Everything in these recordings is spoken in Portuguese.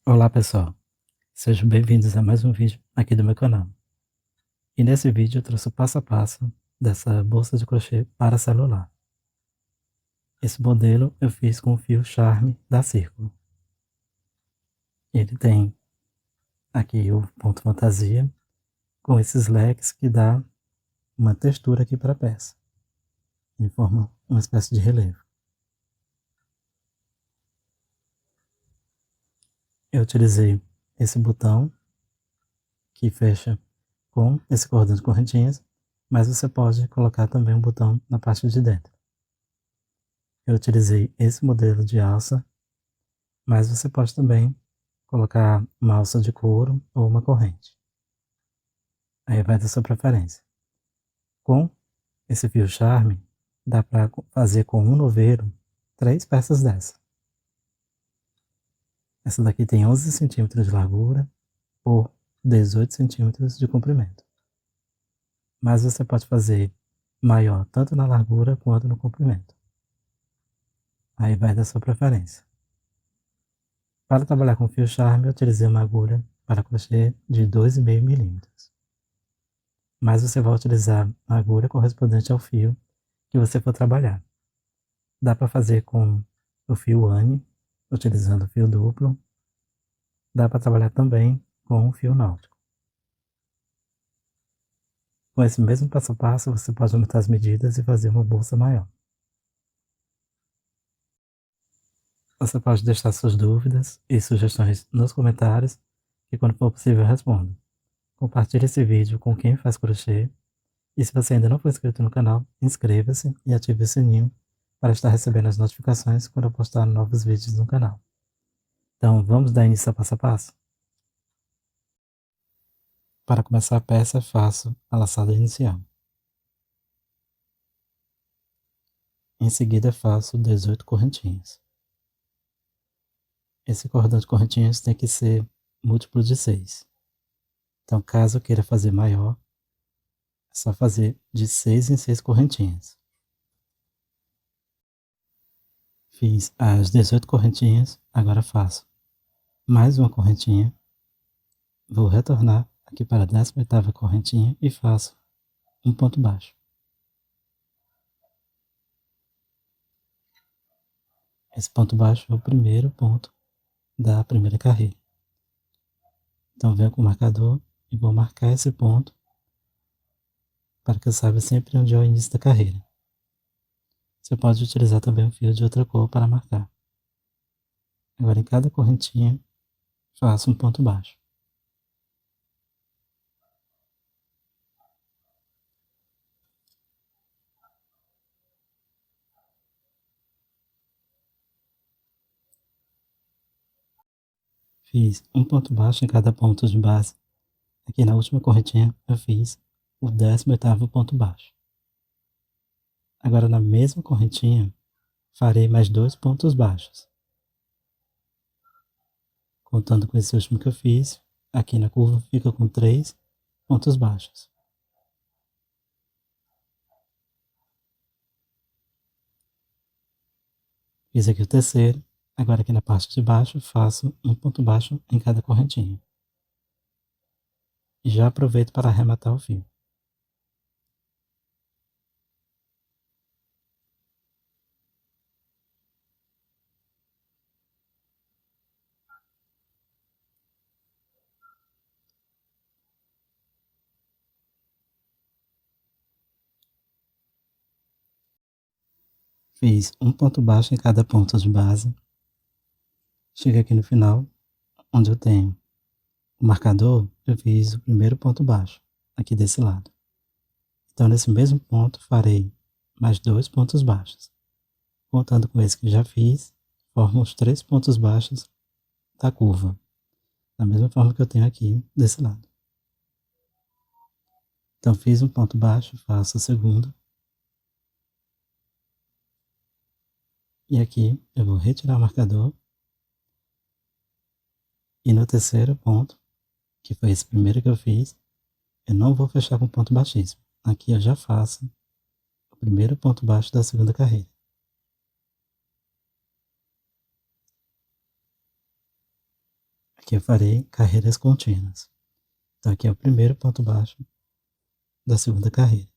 Olá pessoal, sejam bem-vindos a mais um vídeo aqui do meu canal. E nesse vídeo eu trouxe o passo a passo dessa bolsa de crochê para celular. Esse modelo eu fiz com o fio Charme da Círculo. Ele tem aqui o ponto fantasia com esses leques que dá uma textura aqui para a peça. Ele forma uma espécie de relevo. Eu utilizei esse botão que fecha com esse cordão de correntinhas, mas você pode colocar também um botão na parte de dentro. Eu utilizei esse modelo de alça, mas você pode também colocar uma alça de couro ou uma corrente. Aí vai da sua preferência. Com esse fio Charme, dá para fazer com um noveiro 3 peças dessa. Essa daqui tem 11 centímetros de largura por 18 centímetros de comprimento. Mas você pode fazer maior tanto na largura quanto no comprimento. Aí vai da sua preferência. Para trabalhar com fio Charme, eu utilizei uma agulha para crochê de 2,5 milímetros. Mas você vai utilizar a agulha correspondente ao fio que você for trabalhar. Dá para fazer com o fio Anne, utilizando o fio duplo. Dá para trabalhar também com o fio náutico. Com esse mesmo passo a passo, você pode aumentar as medidas e fazer uma bolsa maior. Você pode deixar suas dúvidas e sugestões nos comentários, que quando for possível eu respondo. Compartilhe esse vídeo com quem faz crochê. E se você ainda não for inscrito no canal, inscreva-se e ative o sininho para estar recebendo as notificações quando eu postar novos vídeos no canal. Então, vamos dar início ao passo a passo? Para começar a peça, faço a laçada inicial. Em seguida, faço 18 correntinhas. Esse cordão de correntinhas tem que ser múltiplo de 6. Então, caso eu queira fazer maior, é só fazer de 6 em 6 correntinhas. Fiz as 18 correntinhas, agora faço mais uma correntinha. Vou retornar aqui para a 18ª correntinha e faço um ponto baixo. Esse ponto baixo é o primeiro ponto da primeira carreira. Então venho com o marcador e vou marcar esse ponto para que eu saiba sempre onde é o início da carreira. Você pode utilizar também um fio de outra cor para marcar. Agora em cada correntinha faço um ponto baixo. Fiz um ponto baixo em cada ponto de base. Aqui na última correntinha eu fiz o 18º ponto baixo. Agora na mesma correntinha farei mais 2 pontos baixos. Contando com esse último que eu fiz, aqui na curva fica com 3 pontos baixos. Fiz aqui o terceiro, agora aqui na parte de baixo faço um ponto baixo em cada correntinha. E já aproveito para arrematar o fio. Fiz um ponto baixo em cada ponto de base. Cheguei aqui no final, onde eu tenho o marcador, eu fiz o primeiro ponto baixo, aqui desse lado. Então nesse mesmo ponto farei mais 2 pontos baixos. Contando com esse que já fiz, formo os 3 pontos baixos da curva, da mesma forma que eu tenho aqui desse lado. Então fiz um ponto baixo, faço o segundo. E aqui eu vou retirar o marcador. E no terceiro ponto, que foi esse primeiro que eu fiz, eu não vou fechar com ponto baixíssimo. Aqui eu já faço o primeiro ponto baixo da segunda carreira. Aqui eu farei carreiras contínuas. Então aqui é o primeiro ponto baixo da segunda carreira.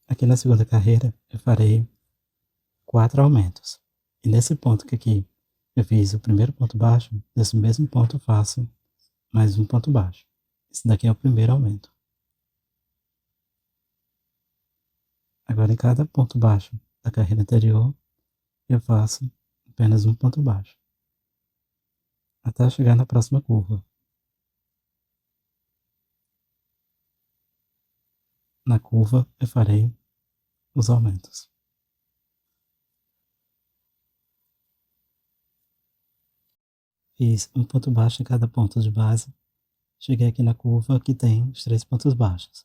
Aqui na segunda carreira eu farei 4 aumentos. E nesse ponto que aqui eu fiz o primeiro ponto baixo, nesse mesmo ponto eu faço mais um ponto baixo. Esse daqui é o primeiro aumento. Agora em cada ponto baixo da carreira anterior, eu faço apenas um ponto baixo, até chegar na próxima curva. Na curva eu farei os aumentos. Fiz um ponto baixo em cada ponto de base. Cheguei aqui na curva que tem os 3 pontos baixos.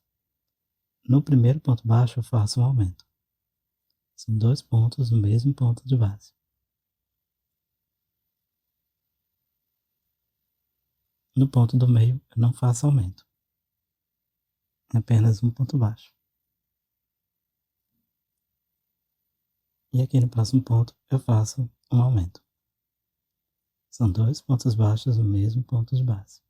No primeiro ponto baixo eu faço um aumento. São 2 pontos no mesmo ponto de base. No ponto do meio eu não faço aumento. É apenas um ponto baixo. E aqui no próximo ponto eu faço um aumento. São 2 pontos baixos no mesmo ponto de base.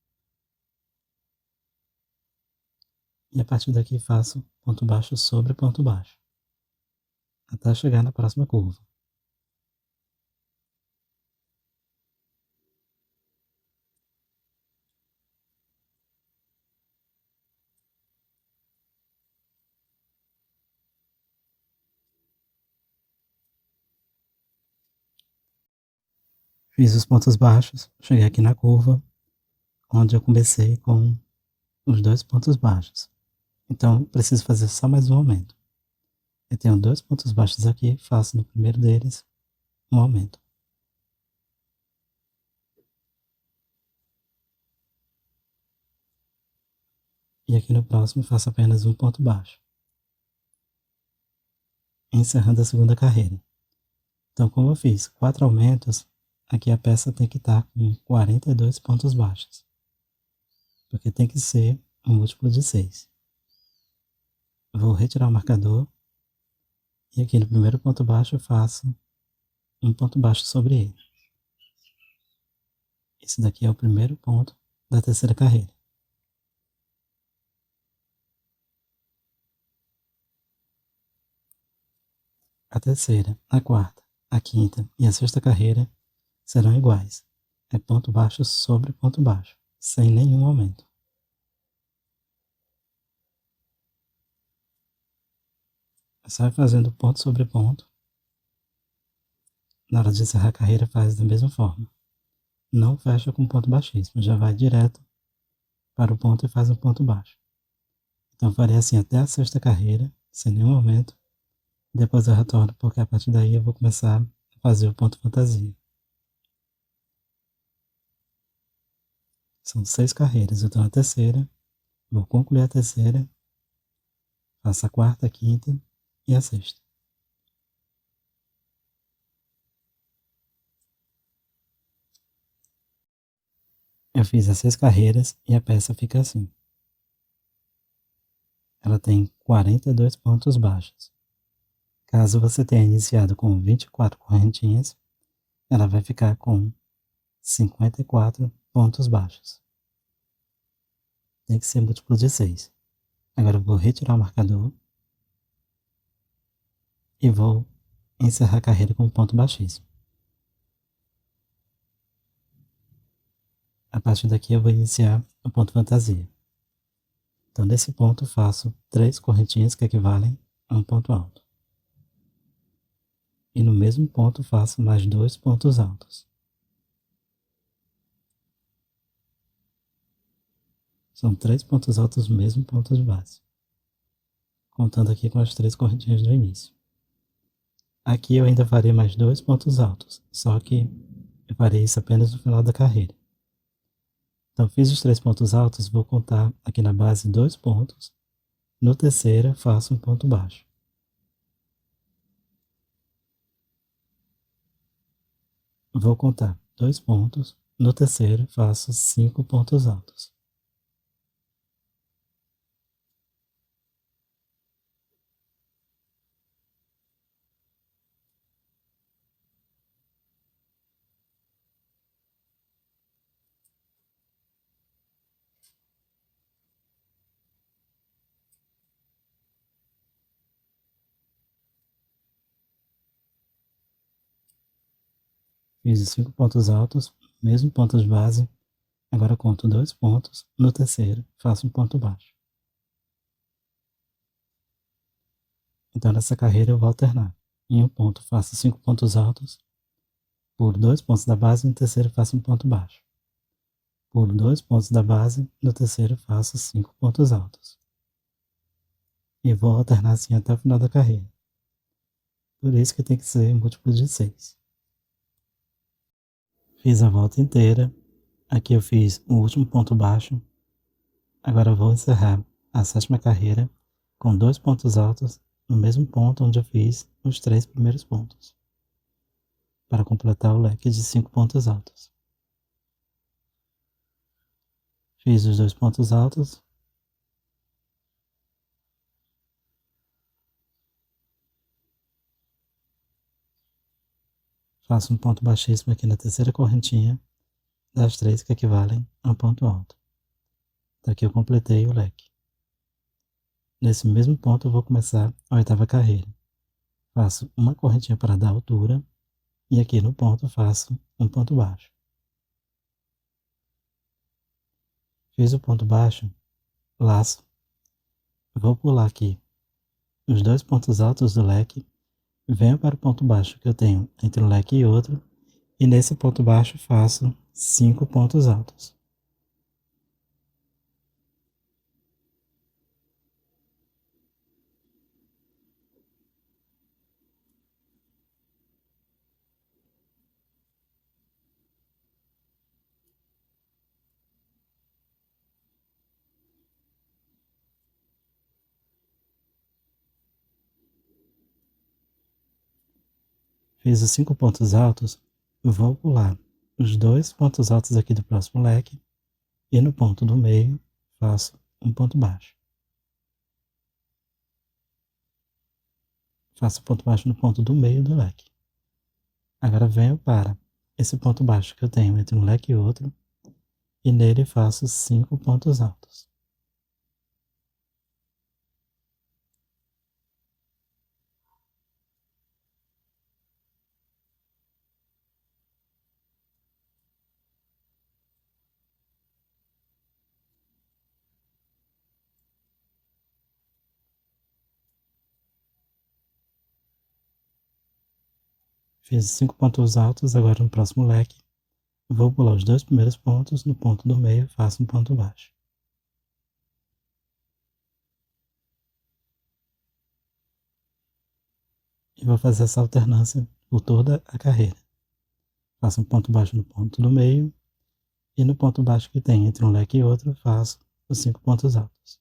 E a partir daqui faço ponto baixo sobre ponto baixo, até chegar na próxima curva. Fiz os pontos baixos, cheguei aqui na curva, onde eu comecei com os 2 pontos baixos. Então, preciso fazer só mais um aumento. Eu tenho 2 pontos baixos aqui, faço no primeiro deles um aumento. E aqui no próximo faço apenas um ponto baixo, encerrando a segunda carreira. Então, como eu fiz 4 aumentos, aqui a peça tem que estar com 42 pontos baixos, porque tem que ser um múltiplo de 6. Vou retirar o marcador e aqui no primeiro ponto baixo eu faço um ponto baixo sobre ele. Esse daqui é o primeiro ponto da terceira carreira. A terceira, a quarta, a quinta e a sexta carreira serão iguais. É ponto baixo sobre ponto baixo, sem nenhum aumento. Você vai fazendo ponto sobre ponto. Na hora de encerrar a carreira faz da mesma forma. Não fecha com ponto baixíssimo, já vai direto para o ponto e faz um ponto baixo. Então farei assim até a sexta carreira, sem nenhum aumento. Depois eu retorno, porque a partir daí eu vou começar a fazer o ponto fantasia. São 6 carreiras, eu estou na terceira, vou concluir a terceira, faço a quarta, a quinta e a sexta. Eu fiz as 6 carreiras e a peça fica assim. Ela tem 42 pontos baixos. Caso você tenha iniciado com 24 correntinhas, ela vai ficar com 54 pontos baixos. Tem que ser múltiplo de 6. Agora eu vou retirar o marcador e vou encerrar a carreira com um ponto baixíssimo. A partir daqui eu vou iniciar o ponto fantasia. Então nesse ponto faço 3 correntinhas que equivalem a um ponto alto. E no mesmo ponto faço mais 2 pontos altos. São 3 pontos altos no mesmo ponto de base, contando aqui com as 3 correntinhas do início. Aqui eu ainda farei mais 2 pontos altos, só que eu farei isso apenas no final da carreira. Então fiz os 3 pontos altos, vou contar aqui na base 2 pontos, no terceiro faço um ponto baixo. Vou contar 2 pontos, no terceiro faço 5 pontos altos. Fiz os 5 pontos altos, mesmo ponto de base. Agora conto 2 pontos. No terceiro, faço um ponto baixo. Então, nessa carreira eu vou alternar. Em um ponto faço 5 pontos altos. Por 2 pontos da base, no terceiro faço um ponto baixo. Por 2 pontos da base, no terceiro faço 5 pontos altos. E vou alternar assim até o final da carreira. Por isso que tem que ser múltiplo de 6. Fiz a volta inteira. Aqui eu fiz o último ponto baixo. Agora eu vou encerrar a sétima carreira com 2 pontos altos no mesmo ponto onde eu fiz os 3 primeiros pontos, para completar o leque de 5 pontos altos. Fiz os 2 pontos altos. Faço um ponto baixíssimo aqui na terceira correntinha das 3 que equivalem a um ponto alto. Então aqui eu completei o leque. Nesse mesmo ponto eu vou começar a oitava carreira. Faço uma correntinha para dar altura e aqui no ponto faço um ponto baixo. Fiz o ponto baixo, laço, vou pular aqui os 2 pontos altos do leque, venho para o ponto baixo que eu tenho entre um leque e outro, e nesse ponto baixo faço 5 pontos altos. Fiz os 5 pontos altos, vou pular os 2 pontos altos aqui do próximo leque, e no ponto do meio faço um ponto baixo. Faço ponto baixo no ponto do meio do leque. Agora venho para esse ponto baixo que eu tenho entre um leque e outro, e nele faço 5 pontos altos. Fiz 5 pontos altos, agora no próximo leque, vou pular os 2 primeiros pontos, no ponto do meio faço um ponto baixo. E vou fazer essa alternância por toda a carreira. Faço um ponto baixo no ponto do meio, e no ponto baixo que tem entre um leque e outro, faço os 5 pontos altos.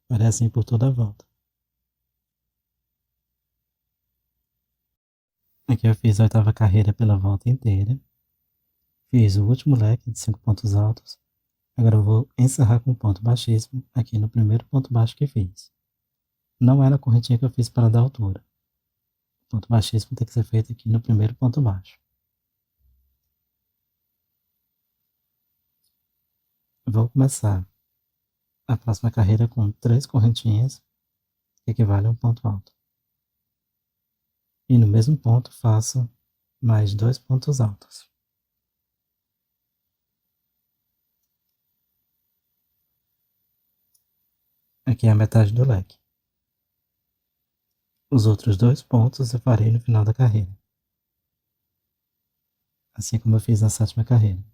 Farei assim por toda a volta. Aqui eu fiz a oitava carreira pela volta inteira. Fiz o último leque de 5 pontos altos. Agora eu vou encerrar com um ponto baixíssimo aqui no primeiro ponto baixo que fiz. Não é na correntinha que eu fiz para dar altura. O ponto baixíssimo tem que ser feito aqui no primeiro ponto baixo. Vou começar a próxima carreira com 3 correntinhas, que equivale a um ponto alto. E no mesmo ponto faço mais 2 pontos altos. Aqui é a metade do leque. Os outros 2 pontos eu farei no final da carreira, assim como eu fiz na sétima carreira.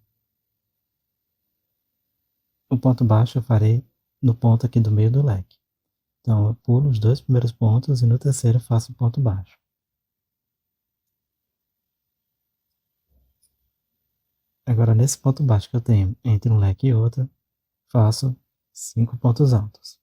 O ponto baixo eu farei no ponto aqui do meio do leque. Então eu pulo os 2 primeiros pontos e no terceiro faço um ponto baixo. Agora nesse ponto baixo que eu tenho entre um leque e outro, faço 5 pontos altos.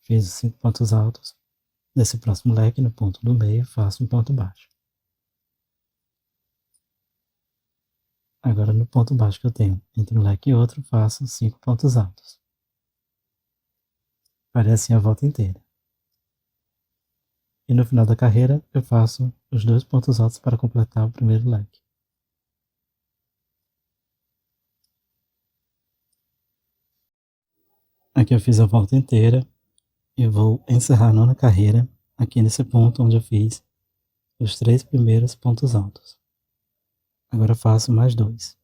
Fiz os 5 pontos altos. Nesse próximo leque, no ponto do meio, faço um ponto baixo. Agora no ponto baixo que eu tenho entre um leque e outro, faço 5 pontos altos. Farei assim a volta inteira. E no final da carreira eu faço os 2 pontos altos para completar o primeiro leque. Aqui eu fiz a volta inteira e vou encerrar a nona carreira aqui nesse ponto onde eu fiz os 3 primeiros pontos altos. Agora eu faço mais 2.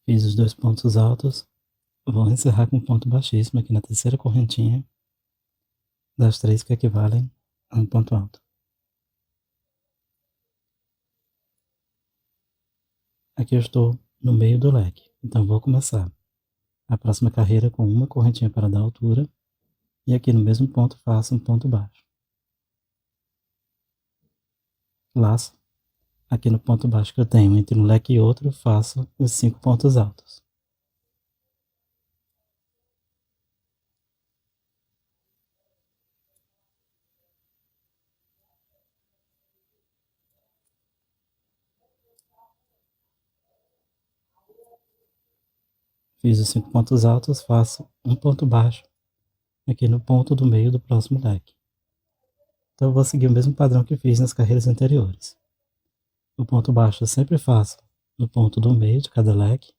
Fiz os 2 pontos altos, vou encerrar com um ponto baixíssimo aqui na terceira correntinha das 3 que equivalem a um ponto alto. Aqui eu estou no meio do leque, então vou começar a próxima carreira com uma correntinha para dar altura e aqui no mesmo ponto faço um ponto baixo. Laço. Aqui no ponto baixo que eu tenho entre um leque e outro, faço os 5 pontos altos. Fiz os 5 pontos altos, faço um ponto baixo aqui no ponto do meio do próximo leque. Então eu vou seguir o mesmo padrão que fiz nas carreiras anteriores. O ponto baixo eu sempre faço no ponto do meio de cada leque,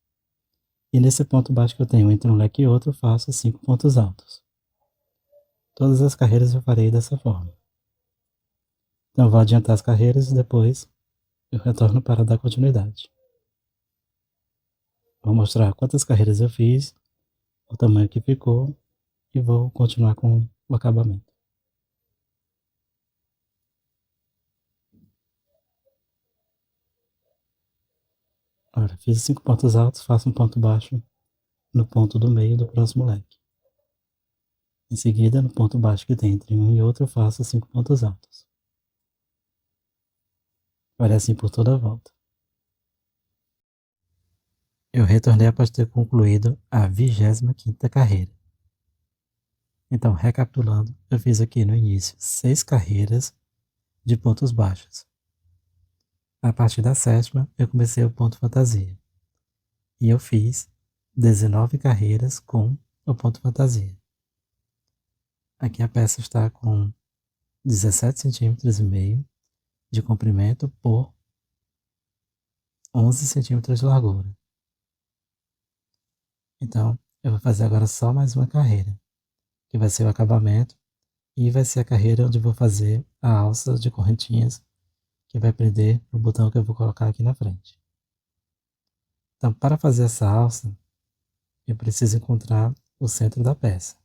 e nesse ponto baixo que eu tenho entre um leque e outro, faço 5 pontos altos. Todas as carreiras eu farei dessa forma. Então eu vou adiantar as carreiras e depois eu retorno para dar continuidade. Vou mostrar quantas carreiras eu fiz, o tamanho que ficou e vou continuar com o acabamento. Olha, fiz 5 pontos altos, faço um ponto baixo no ponto do meio do próximo leque. Em seguida, no ponto baixo que tem entre um e outro, eu faço 5 pontos altos. Farei assim por toda a volta. Eu retornei após ter concluído a 25ª carreira. Então, recapitulando, eu fiz aqui no início 6 carreiras de pontos baixos. A partir da 7ª, eu comecei o ponto fantasia. E eu fiz 19 carreiras com o ponto fantasia. Aqui a peça está com 17,5 cm de comprimento por 11 cm de largura. Então, eu vou fazer agora só mais uma carreira, que vai ser o acabamento, e vai ser a carreira onde eu vou fazer a alça de correntinhas, que vai prender o botão que eu vou colocar aqui na frente. Então, para fazer essa alça, eu preciso encontrar o centro da peça.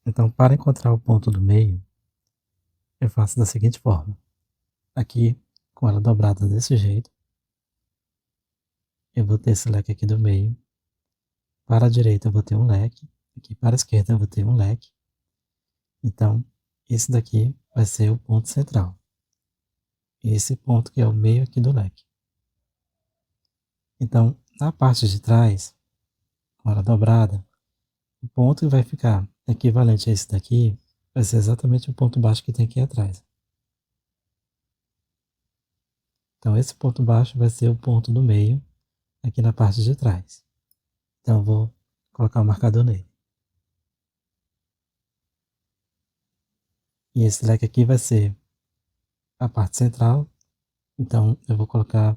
Então, para encontrar o ponto do meio, eu faço da seguinte forma. Aqui, com ela dobrada desse jeito, eu vou ter esse leque aqui do meio. Para a direita eu vou ter um leque, aqui para a esquerda eu vou ter um leque. Então, esse daqui vai ser o ponto central. Esse ponto que é o meio aqui do leque. Então, na parte de trás, com ela dobrada, o ponto que vai ficar equivalente a esse daqui vai ser exatamente o ponto baixo que tem aqui atrás. Então, esse ponto baixo vai ser o ponto do meio aqui na parte de trás. Então, eu vou colocar o marcador nele. E esse leque aqui vai ser a parte central. Então, eu vou colocar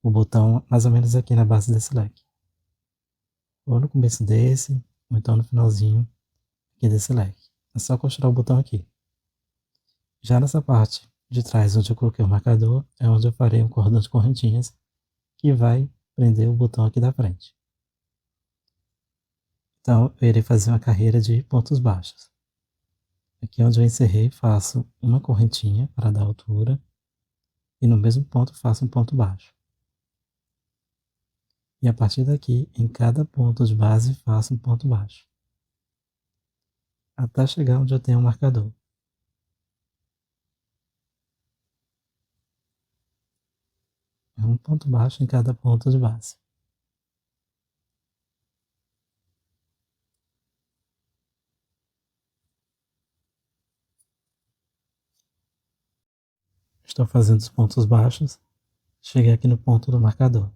o botão mais ou menos aqui na base desse leque. Ou no começo desse, ou então no finalzinho aqui desse leque. É só costurar o botão aqui. Já nessa parte de trás, onde eu coloquei o marcador, é onde eu farei um cordão de correntinhas que vai prender o botão aqui da frente. Então, eu irei fazer uma carreira de pontos baixos. Aqui onde eu encerrei, faço uma correntinha para dar altura e no mesmo ponto faço um ponto baixo. E a partir daqui, em cada ponto de base, faço um ponto baixo, até chegar onde eu tenho um marcador. É um ponto baixo em cada ponto de base. Estou fazendo os pontos baixos, cheguei aqui no ponto do marcador.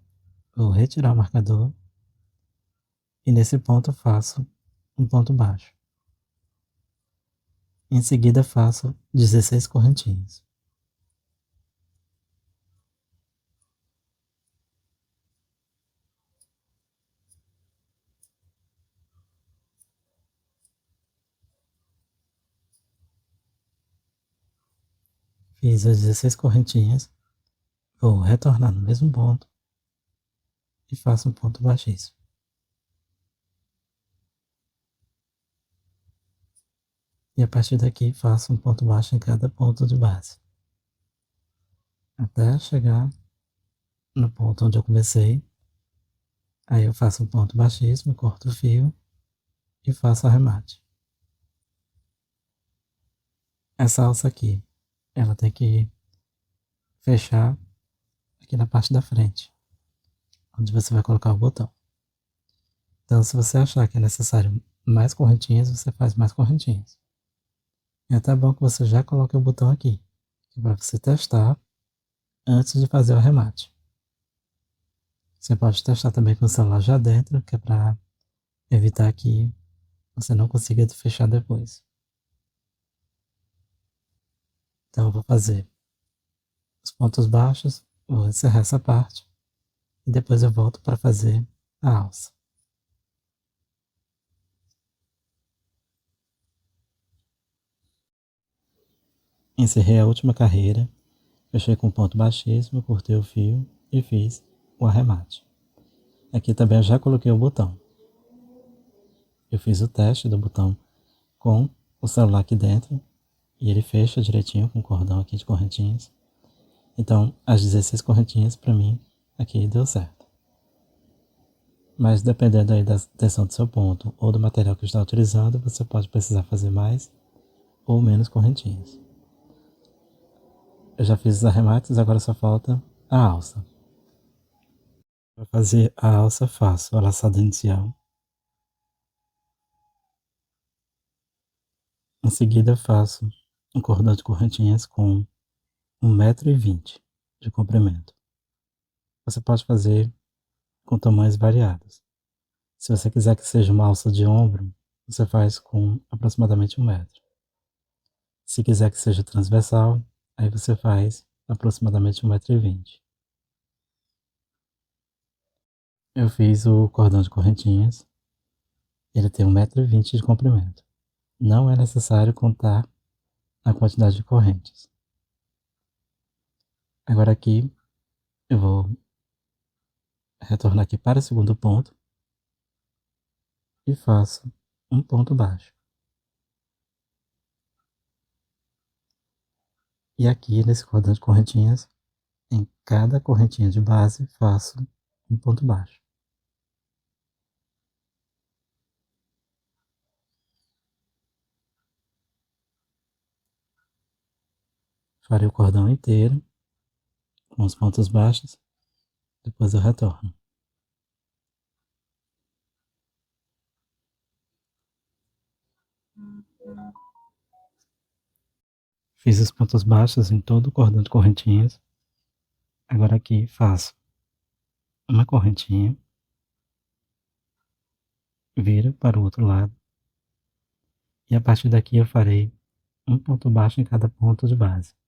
Vou retirar o marcador e nesse ponto faço um ponto baixo. Em seguida faço 16 correntinhas. Fiz as 16 correntinhas, vou retornar no mesmo ponto e faço um ponto baixíssimo. E a partir daqui faço um ponto baixo em cada ponto de base, até chegar no ponto onde eu comecei. Aí eu faço um ponto baixíssimo, corto o fio e faço arremate. Essa alça aqui, ela tem que fechar aqui na parte da frente, onde você vai colocar o botão. Então, se você achar que é necessário mais correntinhas, você faz mais correntinhas. É até bom que você já coloque o botão aqui, para você testar antes de fazer o arremate. Você pode testar também com o celular já dentro, que é para evitar que você não consiga fechar depois. Então, eu vou fazer os pontos baixos, vou encerrar essa parte e depois eu volto para fazer a alça. Encerrei a última carreira, fechei com ponto baixíssimo, cortei o fio e fiz o arremate. Aqui também eu já coloquei o botão. Eu fiz o teste do botão com o celular aqui dentro e ele fecha direitinho com o cordão aqui de correntinhas. Então, as 16 correntinhas para mim aqui deu certo. Mas dependendo aí da tensão do seu ponto ou do material que está utilizando, você pode precisar fazer mais ou menos correntinhas. Eu já fiz os arremates, agora só falta a alça. Para fazer a alça, faço a laçada inicial. Em seguida, faço um cordão de correntinhas com 1,20 m de comprimento. Você pode fazer com tamanhos variados. Se você quiser que seja uma alça de ombro, você faz com aproximadamente 1 metro. Se quiser que seja transversal, aí você faz aproximadamente 1,20 m. Eu fiz o cordão de correntinhas, ele tem 1,20 m de comprimento. Não é necessário contar a quantidade de correntes. Agora aqui, eu vou retornar aqui para o segundo ponto e faço um ponto baixo. E aqui nesse cordão de correntinhas, em cada correntinha de base, faço um ponto baixo. Farei o cordão inteiro com os pontos baixos, depois eu retorno. Fiz os pontos baixos em todo o cordão de correntinhas. Agora aqui faço uma correntinha, viro para o outro lado e a partir daqui eu farei um ponto baixo em cada ponto de base.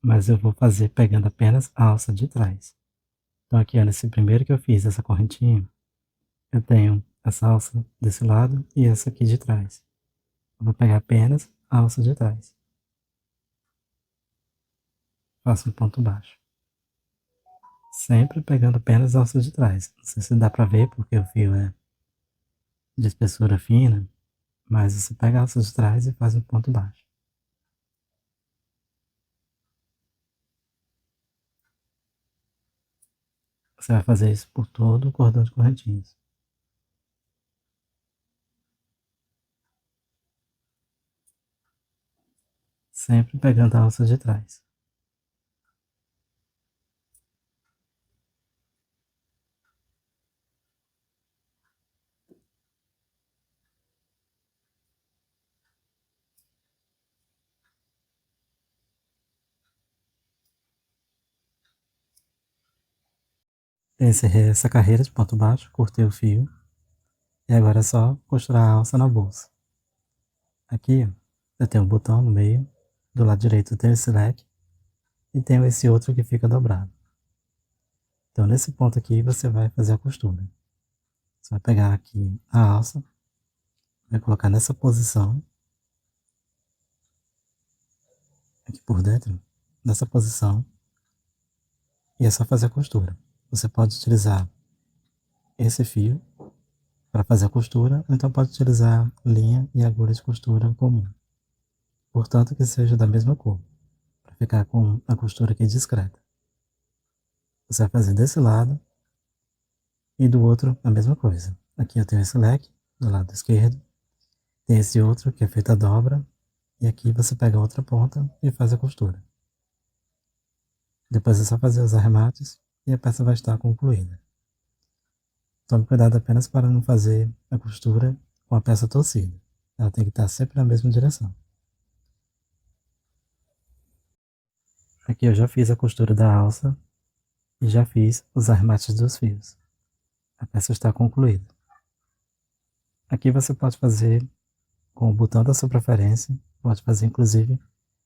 Mas eu vou fazer pegando apenas a alça de trás. Então aqui, ó, nesse primeiro que eu fiz essa correntinha, eu tenho essa alça desse lado e essa aqui de trás. Eu vou pegar apenas a alça de trás. Faço um ponto baixo. Sempre pegando apenas a alça de trás. Não sei se dá pra ver porque o fio é de espessura fina, mas você pega a alça de trás e faz um ponto baixo. Você vai fazer isso por todo o cordão de correntinhas. Sempre pegando a alça de trás. Eu encerrei essa carreira de ponto baixo, cortei o fio E agora é só costurar a alça na bolsa. Aqui eu tenho um botão no meio, do lado direito eu tenho esse leque e tenho esse outro que fica dobrado. Então nesse ponto aqui você vai fazer a costura. Você vai pegar aqui a alça, vai colocar nessa posição, aqui por dentro, nessa posição, e é só fazer a costura. Você pode utilizar esse fio para fazer a costura, ou então pode utilizar linha e agulha de costura comum. Portanto, que seja da mesma cor, para ficar com a costura aqui discreta. Você vai fazer desse lado e do outro a mesma coisa. Aqui eu tenho esse leque do lado esquerdo, tem esse outro que é feito a dobra, e aqui você pega a outra ponta e faz a costura. Depois é só fazer os arremates e a peça vai estar concluída. Tome cuidado apenas para não fazer a costura com a peça torcida. Ela tem que estar sempre na mesma direção. Aqui eu já fiz a costura da alça e já fiz os arremates dos fios. A peça está concluída. Aqui você pode fazer com o botão da sua preferência, pode fazer inclusive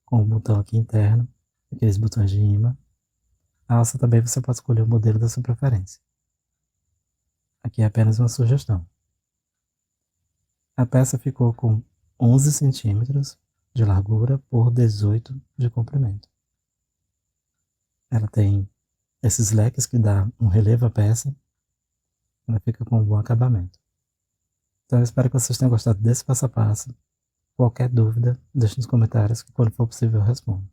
com o botão aqui interno, aqueles botões de imã. A alça também você pode escolher o modelo da sua preferência. Aqui é apenas uma sugestão. A peça ficou com 11 centímetros de largura por 18 de comprimento. Ela tem esses leques que dá um relevo à peça. Ela fica com um bom acabamento. Então eu espero que vocês tenham gostado desse passo a passo. Qualquer dúvida, deixe nos comentários que quando for possível eu respondo.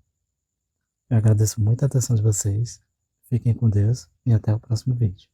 Eu agradeço muito a atenção de vocês. Fiquem com Deus e até o próximo vídeo.